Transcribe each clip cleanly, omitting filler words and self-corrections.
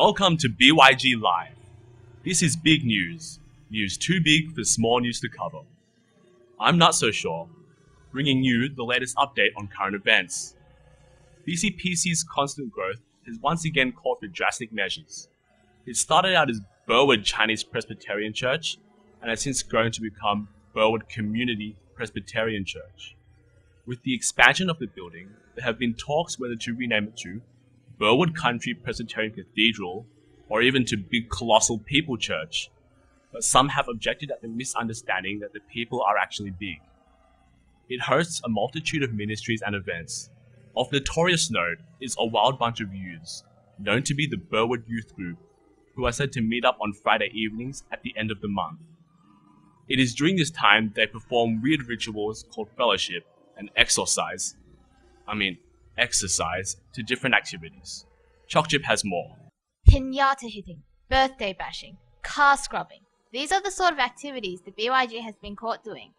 Welcome to BYG Live. This is big news. News too big for small news to cover. I'm not so sure, bringing you the latest update on current events. BCPC's constant growth has once again called for drastic measures. It started out as Burwood Chinese Presbyterian Church and has since grown to become Burwood Community Presbyterian Church. With the expansion of the building, there have been talks whether to rename it to Burwood Country Presbyterian Cathedral or even to Big Colossal People Church, but some have objected at the misunderstanding that the people are actually big. It hosts a multitude of ministries and events. Of notorious note is a wild bunch of youths, known to be the Burwood Youth Group, who are said to meet up on Friday evenings at the end of the month. It is during this time they perform weird rituals called fellowship and exercise to different activities. Chokchip has more. Pinata hitting, birthday bashing, car scrubbing. These are the sort of activities the BYG has been caught doing.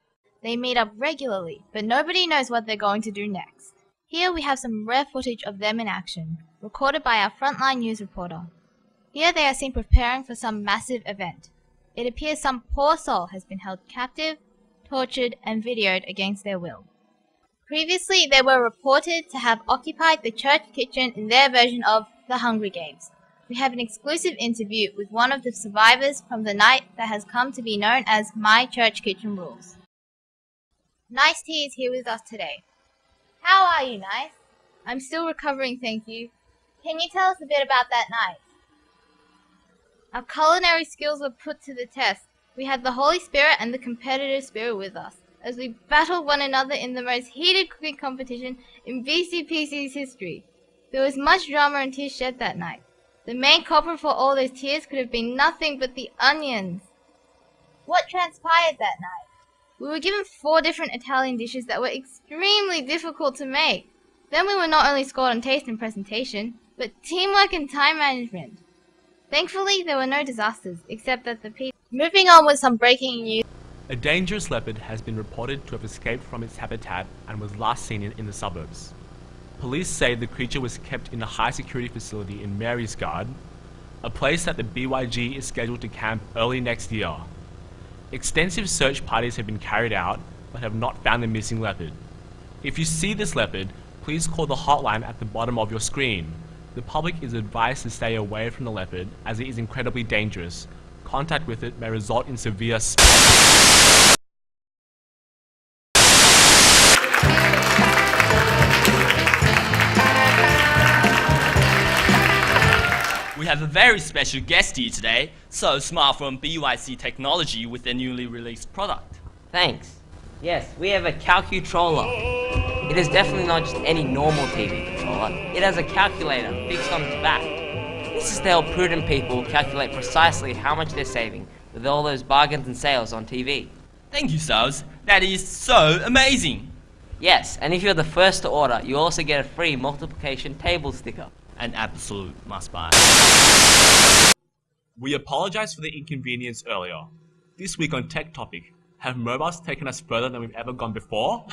They meet up regularly, but nobody knows what they're going to do next. Here we have some rare footage of them in action, recorded by our frontline news reporter. Here they are seen preparing for some massive event. It appears some poor soul has been held captive, tortured, and videoed against their will. Previously, they were reported to have occupied the church kitchen in their version of the Hungry Games. We have an exclusive interview with one of the survivors from the night that has come to be known as My Church Kitchen Rules. Nice Tea is here with us today. How are you, Nice? I'm still recovering, thank you. Can you tell us a bit about that night? Our culinary skills were put to the test. We had the Holy Spirit and the competitive spirit with us, as we battled one another in the most heated cooking competition in BCPC's history. There was much drama and tears shed that night. The main culprit for all those tears could have been nothing but the onions. What transpired that night? We were given 4 different Italian dishes that were extremely difficult to make. Then we were not only scored on taste and presentation, but teamwork and time management. Thankfully, there were no disasters, except that the people... Moving on with some breaking news. A dangerous leopard has been reported to have escaped from its habitat and was last seen in the suburbs. Police say the creature was kept in a high-security facility in Asgard, a place that the BYG is scheduled to camp early next year. Extensive search parties have been carried out, but have not found the missing leopard. If you see this leopard, please call the hotline at the bottom of your screen. The public is advised to stay away from the leopard as it is incredibly dangerous. Contact with it may result in severe We have a very special guest here today, So Smart from BYC Technology with their newly released product. Thanks. Yes, we have a calcutroller. It is definitely not just any normal TV controller. It has a calculator fixed on its back. This is to help prudent people calculate precisely how much they're saving with all those bargains and sales on TV. Thank you, Sals. That is so amazing. Yes, and if you're the first to order, you also get a free multiplication table sticker. An absolute must-buy. We apologize for the inconvenience earlier. This week on Tech Topic, have mobiles taken us further than we've ever gone before?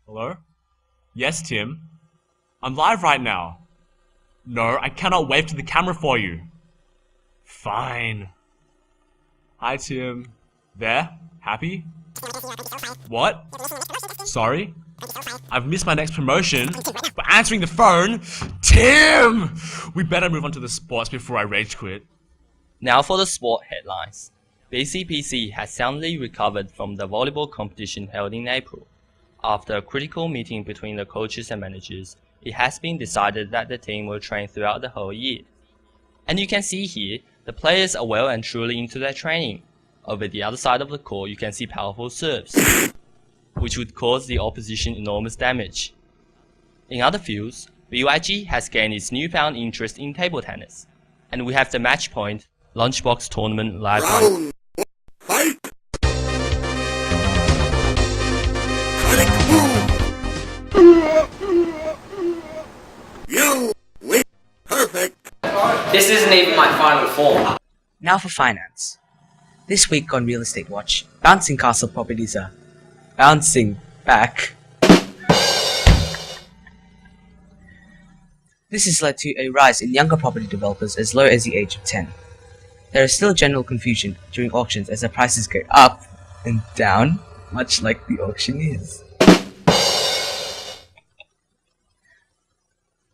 Hello? Yes, Tim? I'm live right now. No, I cannot wave to the camera for you. Fine. Hi, Tim. There? Happy? What? Sorry? I've missed my next promotion for answering the phone. Tim! We better move on to the sports before I rage quit. Now for the sport headlines. BCPC has soundly recovered from the volleyball competition held in April. After a critical meeting between the coaches and managers, it has been decided that the team will train throughout the whole year. And you can see here, the players are well and truly into their training. Over the other side of the court, you can see powerful serves, which would cause the opposition enormous damage. In other fields, BYG has gained its newfound interest in table tennis, and we have the Match Point Lunchbox Tournament live on. Fight! You win. Perfect. This isn't even my final form. Now for finance. This week on Real Estate Watch, bouncing castle properties are bouncing back. This has led to a rise in younger property developers as low as the age of 10. There is still general confusion during auctions as the prices go up and down, much like the auctioneers.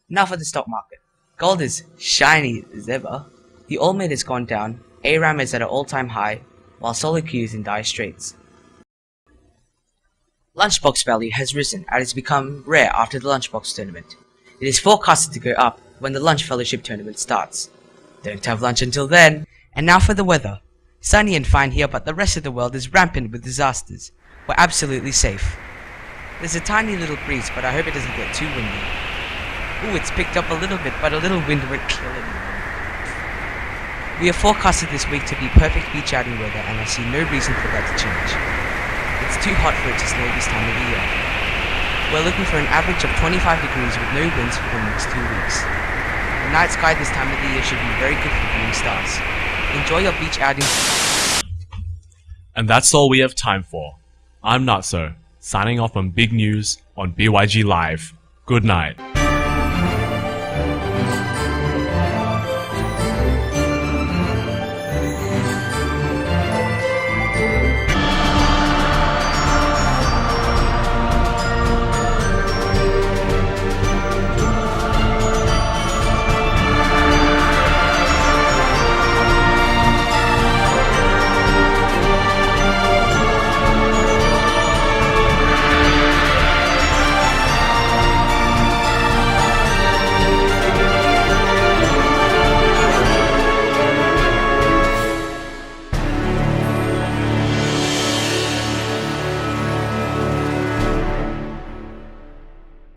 Now for the stock market. Gold is shiny as ever. The oil mid has gone down, ARAM is at an all-time high, while Solar Q is in dire straits. Lunchbox value has risen and has become rare after the Lunchbox tournament. It is forecasted to go up when the Lunch Fellowship tournament starts. Don't have lunch until then. And now for the weather. Sunny and fine here, but the rest of the world is rampant with disasters. We're absolutely safe. There's a tiny little breeze, but I hope it doesn't get too windy. Ooh, it's picked up a little bit, but a little wind would kill it. We have forecasted this week to be perfect beach outing weather, and I see no reason for that to change. It's too hot for it to snow this time of the year. We're looking for an average of 25 degrees with no winds for the next 2 weeks. The night sky this time of the year should be very good for viewing stars. Enjoy your beach outing. And that's all we have time for. I'm Nutso, signing off on Big News on BYG Live. Good night.